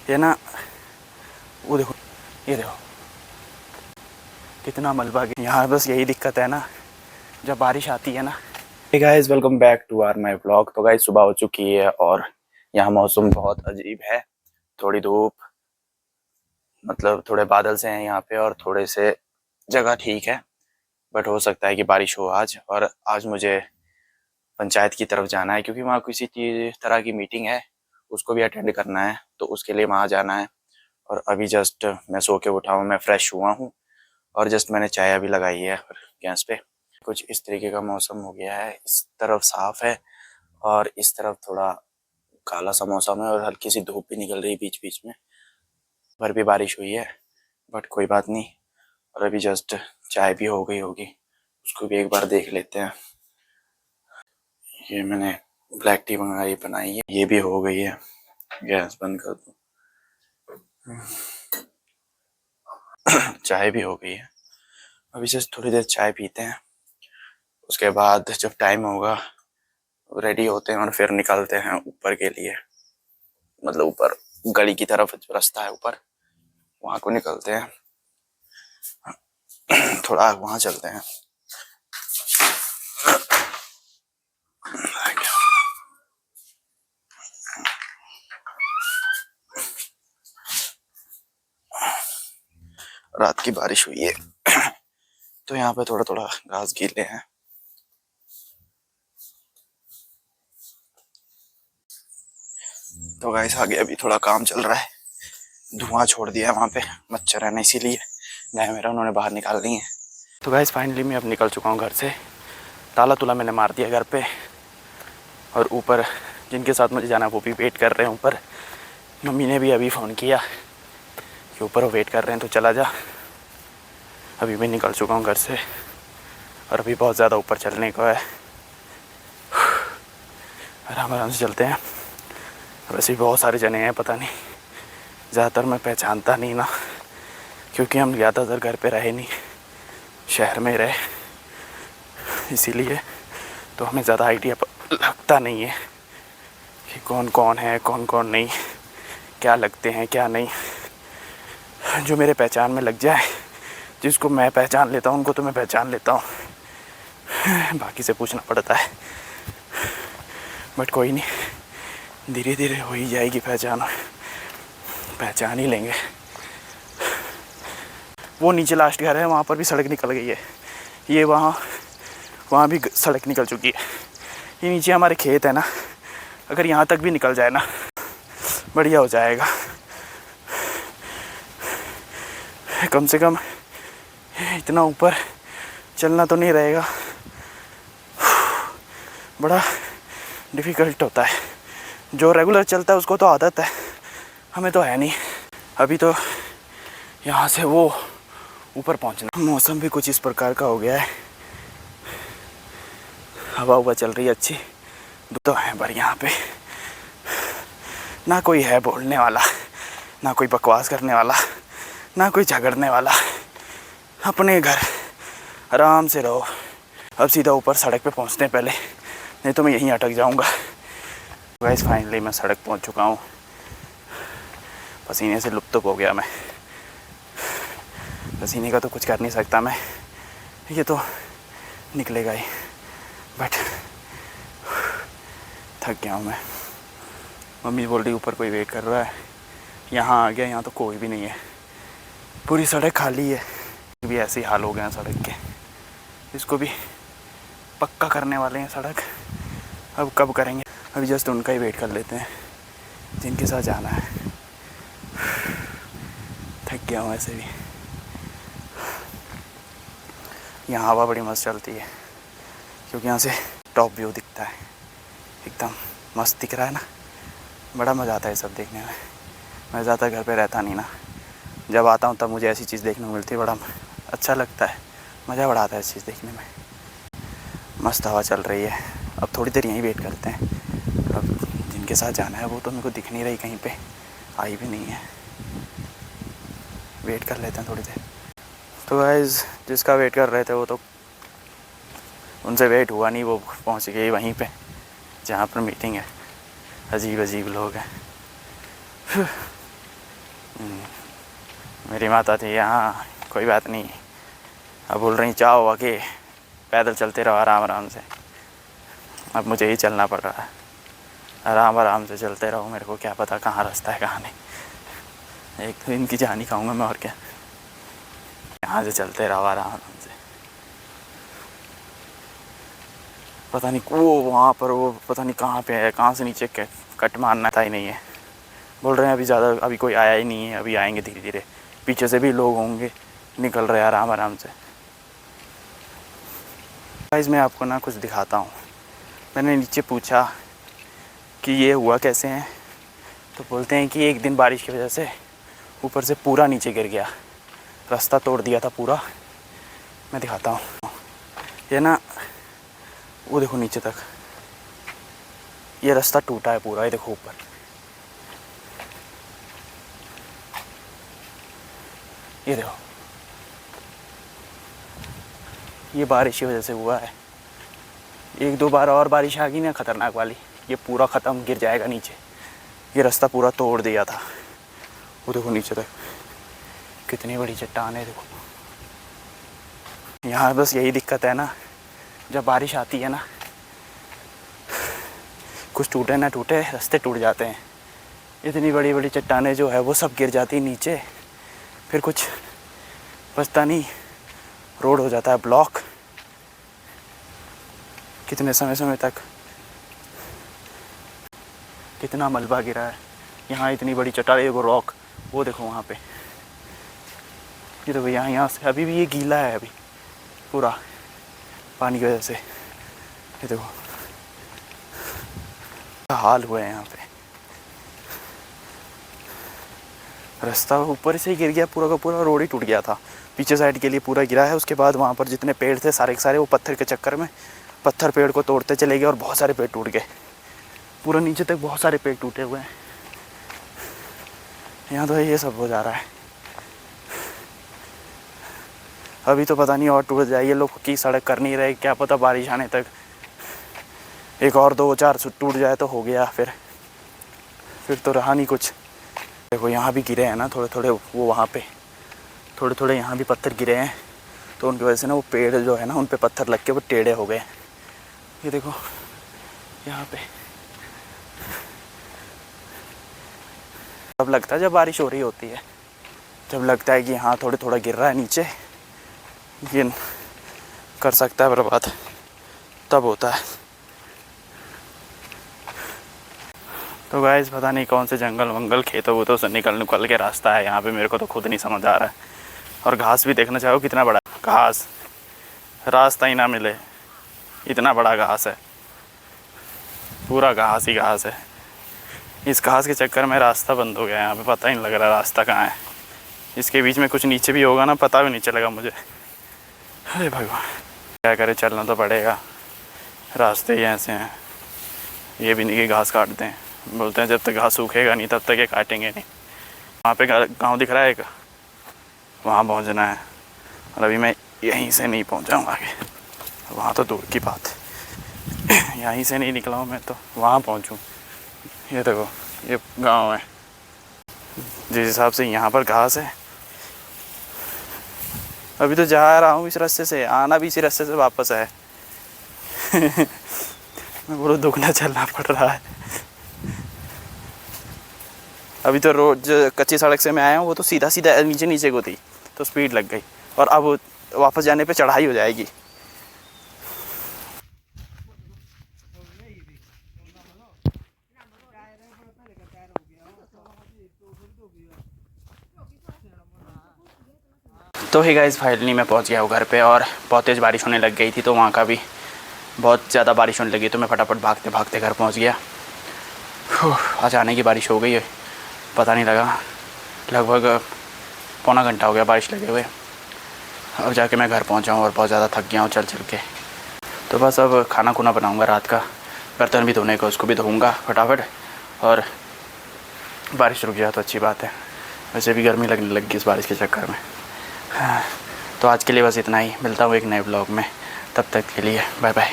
ये ना, वो देखो, ये देखो कितना मलबा गया यहाँ। बस यही दिक्कत है ना जब बारिश आती है ना। Hey guys, welcome back to our my vlog. तो गाइस सुबह हो चुकी है और यहाँ मौसम बहुत अजीब है। थोड़ी धूप, मतलब थोड़े बादल से हैं यहाँ पे और थोड़े से जगह ठीक है, बट हो सकता है कि बारिश हो आज। और आज मुझे पंचायत की तरफ जाना है क्योंकि वहाँ किसी तरह की मीटिंग है, उसको भी अटेंड करना है, तो उसके लिए वहाँ जाना है। और अभी जस्ट मैं सो के उठा हूँ, मैं फ्रेश हुआ हूँ और जस्ट मैंने चाय अभी लगाई है गैस पे। कुछ इस तरीके का मौसम हो गया है, इस तरफ साफ है और इस तरफ थोड़ा काला सा मौसम है और हल्की सी धूप भी निकल रही है बीच बीच में। पर भी बारिश हुई है, बट कोई बात नहीं। और अभी जस्ट चाय भी हो गई होगी, उसको भी एक बार देख लेते हैं। ये मैंने ब्लैक टी मंगाई बनाई है, ये भी हो गई है। गैस बंद कर दूँ। चाय भी हो गई है। अभी जस्ट थोड़ी देर चाय पीते हैं, उसके बाद जब टाइम होगा रेडी होते हैं और फिर निकलते हैं ऊपर के लिए। मतलब ऊपर गली की तरफ जो रास्ता है ऊपर, वहाँ को निकलते हैं। थोड़ा वहाँ चलते हैं। रात की बारिश हुई है तो यहाँ पे थोड़ा थोड़ा घास गीले हैं। तो गाइस आगे अभी थोड़ा काम चल रहा है, धुआं छोड़ दिया है वहाँ पे, मच्छर है ना, इसीलिए गाय मेरा उन्होंने बाहर निकाल दी है। तो गाइस फाइनली मैं अब निकल चुका हूँ घर से। ताला तुला मैंने मार दिया घर पे, और ऊपर जिनके साथ मुझे जाना है वो भी वेट कर रहे हैं ऊपर। मम्मी ने भी अभी फ़ोन किया कि ऊपर वो वेट कर रहे हैं तो चला जा। अभी मैं निकल चुका हूँ घर से और अभी बहुत ज़्यादा ऊपर चलने को है। आराम आराम से चलते हैं। वैसे भी बहुत सारे जने हैं, पता नहीं, ज़्यादातर मैं पहचानता नहीं ना, क्योंकि हम ज़्यादातर घर पे रहे नहीं, शहर में रहे, इसीलिए तो हमें ज़्यादा आइडिया लगता नहीं है कि कौन कौन है कौन कौन नहीं, क्या लगते हैं क्या नहीं। जो मेरे पहचान में लग जाए, जिसको मैं पहचान लेता हूँ उनको तो मैं पहचान लेता हूँ, बाकी से पूछना पड़ता है। बट कोई नहीं, धीरे धीरे हो ही जाएगी पहचान ही लेंगे। वो नीचे लास्ट घर है, वहाँ पर भी सड़क निकल गई है। ये वहाँ भी सड़क निकल चुकी है। ये नीचे हमारे खेत है ना, अगर यहाँ तक भी निकल जाए ना बढ़िया हो जाएगा। कम से कम इतना ऊपर चलना तो नहीं रहेगा, बड़ा डिफ़िकल्ट होता है। जो रेगुलर चलता है उसको तो आदत है, हमें तो है नहीं। अभी तो यहाँ से वो ऊपर पहुँचना। मौसम भी कुछ इस प्रकार का हो गया है, हवा चल रही है अच्छी, तो है पर यहाँ पे ना कोई है बोलने वाला, ना कोई बकवास करने वाला, ना कोई झगड़ने वाला। अपने घर आराम से रहो। अब सीधा ऊपर सड़क पे पहुँचते हैं पहले, नहीं तो मैं यहीं अटक जाऊँगा। गाइस फाइनली मैं सड़क पहुँच चुका हूँ। पसीने से लुप्त हो गया मैं। पसीने का तो कुछ कर नहीं सकता मैं, ये तो निकलेगा ही, बट थक गया हूँ मैं। मम्मी बोल रही ऊपर कोई वेट कर रहा है। यहाँ आ गया, यहाँ तो कोई भी नहीं है, पूरी सड़क खाली है। भी ऐसे ही हाल हो गए हैं सड़क के, इसको भी पक्का करने वाले हैं सड़क। अब कब करेंगे, अभी जस्ट उनका ही वेट कर लेते हैं जिनके साथ जाना है। थक गया हूँ ऐसे भी। यहाँ हवा बड़ी मस्त चलती है क्योंकि यहाँ से टॉप व्यू दिखता है, एकदम मस्त दिख रहा है ना। बड़ा मज़ा आता है सब देखने में। मैं ज़्यादा घर पे रहता नहीं ना, जब आता हूँ तब मुझे ऐसी चीज़ देखने को मिलती है, बड़ा अच्छा लगता है, मज़ा बड़ा आता है इस चीज़ देखने में। मस्त हवा चल रही है। अब थोड़ी देर यहीं वेट करते हैं। अब जिनके साथ जाना है वो तो मेरे को दिख नहीं रही, कहीं पे आई भी नहीं है। वेट कर लेते हैं थोड़ी देर। तो गाइस जिसका वेट कर रहे थे वो तो उनसे वेट हुआ नहीं, वो पहुंच गए वहीं पे जहाँ पर मीटिंग है। अजीब अजीब लोग हैं। मेरी माता थी यहाँ, कोई बात नहीं। अब बोल रही चाहो आके पैदल चलते रहो आराम आराम से। अब मुझे ही चलना पड़ रहा है, आराम आराम से चलते रहो। मेरे को क्या पता कहाँ रास्ता है कहाँ नहीं। एक तो इनकी जान ही खाऊंगा मैं, और क्या। यहाँ से चलते रहो आराम आराम से। पता नहीं वो वहाँ पर वो पता नहीं कहाँ पे है, कहाँ से नीचे कट मारना था ही नहीं है। बोल रहे हैं अभी ज़्यादा अभी कोई आया ही नहीं है, अभी आएंगे धीरे धीरे। पीछे से भी लोग होंगे, निकल रहे हैं आराम आराम से। गाइस मैं आपको ना कुछ दिखाता हूँ। मैंने नीचे पूछा कि ये हुआ कैसे हैं, तो बोलते हैं कि एक दिन बारिश की वजह से ऊपर से पूरा नीचे गिर गया, रास्ता तोड़ दिया था पूरा। मैं दिखाता हूँ। ये ना वो देखो नीचे तक ये रास्ता टूटा है पूरा। ये देखो ऊपर, ये देखो, ये बारिश की वजह से हुआ है। एक दो बार और बारिश आ गई ना खतरनाक वाली, ये पूरा ख़त्म गिर जाएगा नीचे। ये रास्ता पूरा तोड़ दिया था। वो देखो नीचे तक कितनी बड़ी चट्टान है, देखो। यहाँ बस यही दिक्कत है ना, जब बारिश आती है ना, कुछ टूटे ना टूटे रास्ते टूट जाते हैं। इतनी बड़ी बड़ी चट्टानें जो है वो सब गिर जाती नीचे, फिर कुछ बचता नहीं, रोड हो जाता है ब्लॉक। कितने समय तक कितना मलबा गिरा है यहाँ। इतनी बड़ी चट्टान, एगो रॉक, वो देखो वहाँ पे। ये देखो यहाँ से अभी भी ये गीला है अभी पूरा पानी की वजह से। ये देखो हाल हुए हैं यहाँ पे। रास्ता ऊपर से ही गिर गया, पूरा का पूरा रोड ही टूट गया था। पीछे साइड के लिए पूरा गिरा है। उसके बाद वहाँ पर जितने पेड़ थे सारे के सारे वो पत्थर के चक्कर में पत्थर पेड़ को तोड़ते चले गए और बहुत सारे पेड़ टूट गए। पूरा नीचे तक बहुत सारे पेड़ टूटे हुए हैं। यहाँ तो ये सब हो जा रहा है। अभी तो पता नहीं और टूट जाए। ये लोग की सड़क कर नहीं रहे, क्या पता बारिश आने तक एक और 2-4 टूट जाए तो हो गया। फिर तो रहा नहीं कुछ। देखो यहाँ भी गिरे हैं ना थोड़े थोड़े, वो वहाँ पे थोड़े थोड़े यहाँ भी पत्थर गिरे हैं, तो उनकी वजह से ना वो पेड़ जो है ना उन पे पत्थर लग के वो टेढ़े हो गए। ये देखो यहाँ पे तब लगता है जब बारिश हो रही होती है, जब लगता है कि हाँ थोड़े थोड़ा गिर रहा है नीचे, ये कर सकता है बर्बाद, तब होता है। तो गाइस पता नहीं कौन से जंगल वंगल खेतों वोतों से निकल के रास्ता है यहाँ पे, मेरे को तो खुद नहीं समझ आ रहा है। और घास भी देखना चाहो कितना बड़ा घास, रास्ता ही ना मिले, इतना बड़ा घास है, पूरा घास ही घास है। इस घास के चक्कर में रास्ता बंद हो गया यहाँ पे, पता ही नहीं लग रहा रास्ता कहाँ है। इसके बीच में कुछ नीचे भी होगा ना, पता भी नहीं चलेगा मुझे। अरे भगवान क्या करे, चलना तो पड़ेगा, रास्ते ही ऐसे हैं। ये भी नहीं कि घास काट दें, बोलते हैं जब तक घास सूखेगा नहीं तब तक ये काटेंगे नहीं। वहाँ पे गांव दिख रहा है एक, वहाँ पहुँचना है। और अभी मैं यहीं से नहीं पहुँचाऊँगा आगे, वहाँ तो दूर की बात है। यहीं से नहीं निकला हूँ मैं तो वहाँ पहुँचूँ। ये देखो ये गांव है, जिस हिसाब से यहाँ पर घास है। अभी तो जा रहा हूँ इस रास्ते से, आना भी इसी रास्ते से वापस है। मैं बोलो दुगना चलना पड़ रहा है। अभी तो रोड जो कच्ची सड़क से मैं आया हूँ वो तो सीधा सीधा नीचे नीचे को थी, तो स्पीड लग गई। और अब वापस जाने पे चढ़ाई हो जाएगी। तो ही गाइस फाइनली मैं पहुंच गया हूँ घर पे, और बहुत तेज़ बारिश होने लग गई थी, तो वहाँ का भी बहुत ज़्यादा बारिश होने लगी, तो मैं फटाफट भागते भागते घर पहुँच गया। अचानक की बारिश हो गई है, पता नहीं लगा। लगभग पौना घंटा हो गया बारिश लगे हुए। अब जाके मैं घर पहुँचा हूँ और बहुत ज़्यादा थक गया हूँ चल चल के। तो बस अब खाना खुना बनाऊँगा रात का, बर्तन भी धोने को उसको भी धोऊँगा फटाफट, और बारिश रुक जाए तो अच्छी बात है। वैसे भी गर्मी लगने लगी इस बारिश के चक्कर में। तो आज के लिए बस इतना ही, मिलता हूँ एक नए ब्लॉग में, तब तक के लिए बाय बाय।